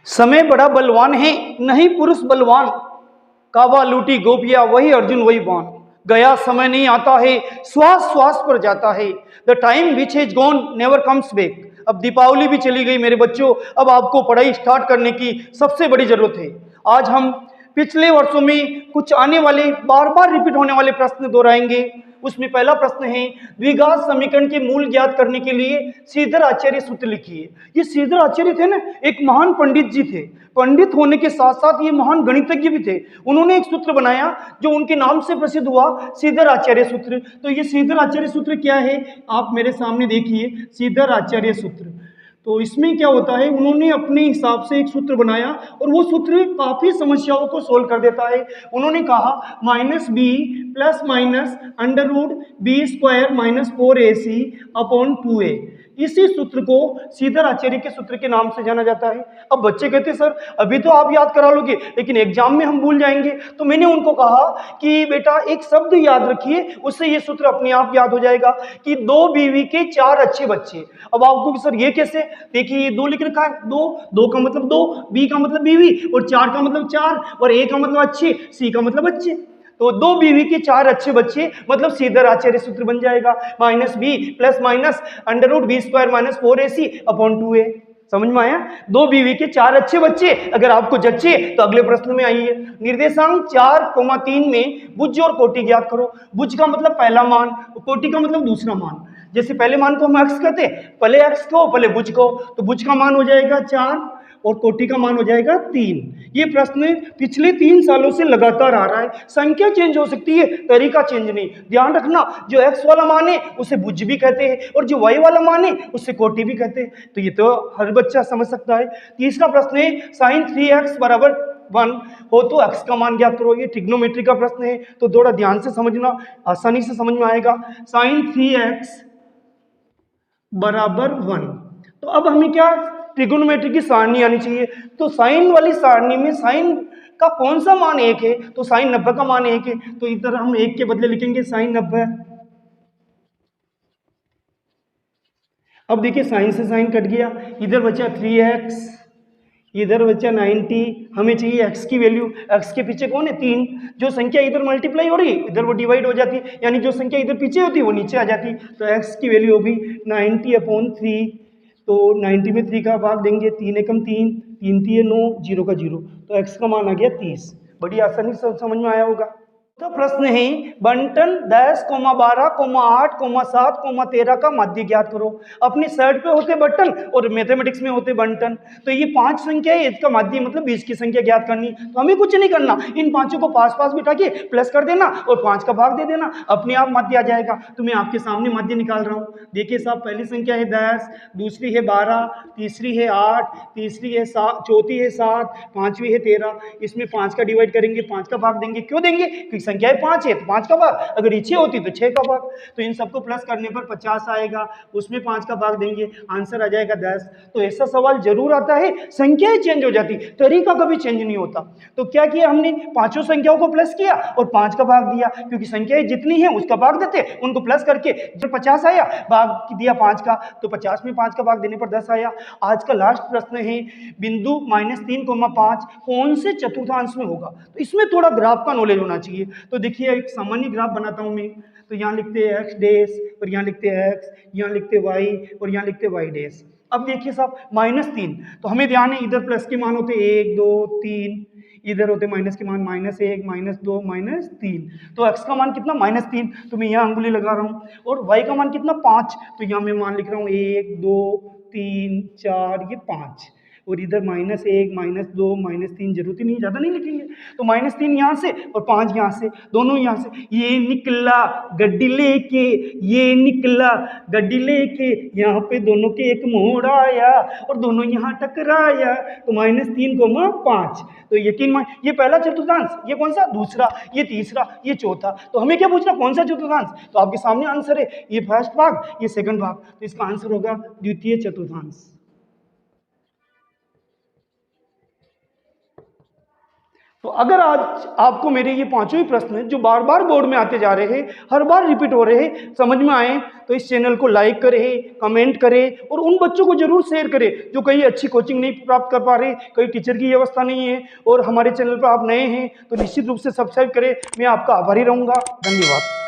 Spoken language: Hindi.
समय बड़ा बलवान है, नहीं पुरुष बलवान। काबा लूटी गोपिया, वही अर्जुन वही बाण। गया समय नहीं आता है, श्वास श्वास पर जाता है। The time which has gone never comes back. अब दीपावली भी चली गई मेरे बच्चों, अब आपको पढ़ाई स्टार्ट करने की सबसे बड़ी जरूरत है। आज हम पिछले वर्षों में कुछ आने वाले बार बार रिपीट होने वाले प्रश्न दोहराएंगे। उसमें पहला प्रश्न है, द्विघात समीकरण के मूल ज्ञात करने के लिए श्रीधर आचार्य सूत्र लिखिए। ये श्रीधर आचार्य थे ना, एक महान पंडित जी थे। पंडित होने के साथ साथ ये महान गणितज्ञ भी थे। उन्होंने एक सूत्र बनाया जो उनके नाम से प्रसिद्ध हुआ, श्रीधर आचार्य सूत्र। तो ये श्रीधर आचार्य सूत्र क्या है, आप मेरे सामने देखिए, श्रीधर आचार्य सूत्र। तो इसमें क्या होता है, उन्होंने अपने हिसाब से एक सूत्र बनाया और वो सूत्र काफी समस्याओं को सोल्व कर देता है। उन्होंने कहा minus b plus minus under root b square minus 4ac upon 2a। इसी सूत्र को श्रीधर आचार्य के सूत्र के नाम से जाना जाता है। अब बच्चे कहते हैं सर अभी तो आप याद करा लोगे लेकिन एग्जाम में हम भूल जाएंगे। तो मैंने उनको कहा कि बेटा एक शब्द याद रखिए, उससे ये सूत्र अपने आप याद हो जाएगा कि 2 बीवी के 4 अच्छे बच्चे। अब आपको सर ये कैसे, देखिए ये 2 लिख रखा है, 2 का मतलब 2, बी का मतलब बीवी और 4 का मतलब 4 और ए का मतलब अच्छे, सी का मतलब अच्छे। तो 2 बीवी के 4 अच्छे बच्चे मतलब श्रीधर आचार्य सूत्र बन जाएगा, minus b plus minus under root b square minus 4ac upon 2a। समझ में आया? 2 बीवी के 4 अच्छे बच्चे। अगर आपको जच्चे तो अगले प्रश्न में आइए, निर्देशांक 4,3 में भुज और कोटि ज्ञात करो। भुज का मतलब पहला मान, कोटि का मतलब दूसरा मान। जैसे पहले मान को हम एक्स कहते हैं, पहले एक्स को पहले भुज को, तो भुज का मान हो जाएगा 4 और कोटि का मान हो जाएगा 3। ये प्रश्न पिछले 3 सालों से लगातार आ रहा है। संख्या चेंज हो सकती है, तरीका चेंज नहीं। ध्यान रखना, जो एक्स वाला मान है उसे भुज भी कहते हैं और जो वाई वाला मान है उसे कोटि भी कहते हैं। तो ये तो हर बच्चा समझ सकता है। तीसरा प्रश्न है, साइन 3x बराबर 1 हो तो x का मान ज्ञात करो। ये ट्रिग्नोमेट्री का प्रश्न है, तो थोड़ा ध्यान से समझना, आसानी से समझ में आएगा। साइन 3x बराबर 1, तो अब हमें क्या, ट्रिगोनोमेट्री की सारणी आनी चाहिए। तो साइन वाली सारणी में साइन का कौन सा मान 1 है, तो साइन 90 का मान 1 है, तो इधर हम 1 के बदले लिखेंगे साइन 90। अब देखिए साइन से साइन कट गया, इधर बचा 3x, इधर बचा 90। हमें चाहिए x की वैल्यू, x के पीछे कौन है 3। जो संख्या इधर मल्टीप्लाई हो रही इधर वो डिवाइड हो जाती है, यानी जो संख्या इधर पीछे होती है वो नीचे आ जाती। तो x की वैल्यू होगी 90/3। तो 90 में 3 का भाग देंगे, 3 एकम 3, 3 3 9, 0 का 0, तो x का मान आ गया 30। बड़ी आसानी से समझ में आया होगा। तो प्रश्न है, बंटन 10, 12, 8, 7, 13 का माध्य ज्ञात करो। अपनी शर्ट पे होते बटन और मैथमेटिक्स में होते बंटन। तो ये 5 संख्या है, इसका माध्य मतलब 20 की संख्या ज्ञात करनी। तो हमें कुछ नहीं करना, इन पांचों को पास पास बिठा के प्लस कर देना और 5 का भाग दे देना, अपने आप माध्य आ जाएगा। तो मैं आपके सामने माध्य निकाल रहा हूँ। देखिए साहब, पहली संख्या है 10, दूसरी है 12, तीसरी है 8, तीसरी है 7, चौथी है 7, पांचवी है 13। इसमें 5 का डिवाइड करेंगे, 5 का भाग देंगे। क्यों देंगे? क्योंकि संख्या 5 है तो 5 का भाग, अगर 6 होती तो 6 का भाग। तो इन सबको प्लस करने पर 50 आएगा, उसमें 5 का भाग देंगे, आंसर आ जाएगा 10। तो ऐसा सवाल जरूर आता है, संख्याएं चेंज हो जाती, तरीका कभी चेंज नहीं होता। तो क्या किया हमने, पांचों संख्याओं को प्लस किया और 5 का भाग दिया, क्योंकि संख्याएं जितनी है उसका भाग देते, उनको प्लस करके जब 50 आया भाग दिया 5 का, तो 50 में 5 का भाग देने पर 10 आया। आज का लास्ट प्रश्न है, बिंदु -3,5 कौन से चतुर्थांश में होगा। तो इसमें थोड़ा ग्राफ का नॉलेज होना चाहिए। तो देखिए एक सामान्य ग्राफ बनाता हूं मैं। तो यहाँ लिखते हैं x डैश और यहाँ लिखते हैं x, यहाँ लिखते हैं y और यहाँ लिखते हैं y डैश। अब देखिए साहब -3, तो हमें ध्यान है इधर प्लस के मान होते 1 2 3, इधर होते माइनस के मान -1 -2 -3। तो x का मान कितना -3, तो मैं यहाँ अंगुली लगा रहा हूँ। और y का मान कितना 5, तो यहाँ मैं मान लिख रहा हूँ 1 2 3 4, ये 5। और इधर -1 -2 -3, जरूरत ही नहीं, ज्यादा नहीं लिखेंगे। तो -3 यहाँ से और 5 यहाँ से, दोनों यहाँ से। ये निकला गड्डी लेके, ये निकला गड्डी लेके, यहाँ पे दोनों के एक मोड़ आया और दोनों यहाँ टकराया। तो -3,5। तो यकीन मान, ये पहला चतुर्थांश, ये कौन सा, दूसरा, ये तीसरा, ये चौथा। तो हमें क्या पूछना, कौन सा चतुर्थांश। तो आपके सामने आंसर है, ये फर्स्ट भाग, ये सेकंड भाग। तो इसका आंसर होगा द्वितीय चतुर्थांश। तो अगर आज आपको मेरे ये पांचों ही प्रश्न जो बार बार बोर्ड में आते जा रहे हैं, हर बार रिपीट हो रहे हैं, समझ में आए, तो इस चैनल को लाइक करें, कमेंट करें और उन बच्चों को जरूर शेयर करें जो कहीं अच्छी कोचिंग नहीं प्राप्त कर पा रहे, कहीं टीचर की व्यवस्था नहीं है और हमारे चैनल पर आप नए हैं तो निश्चित रूप से सब्सक्राइब करें। मैं आपका आभारी रहूंगा। धन्यवाद।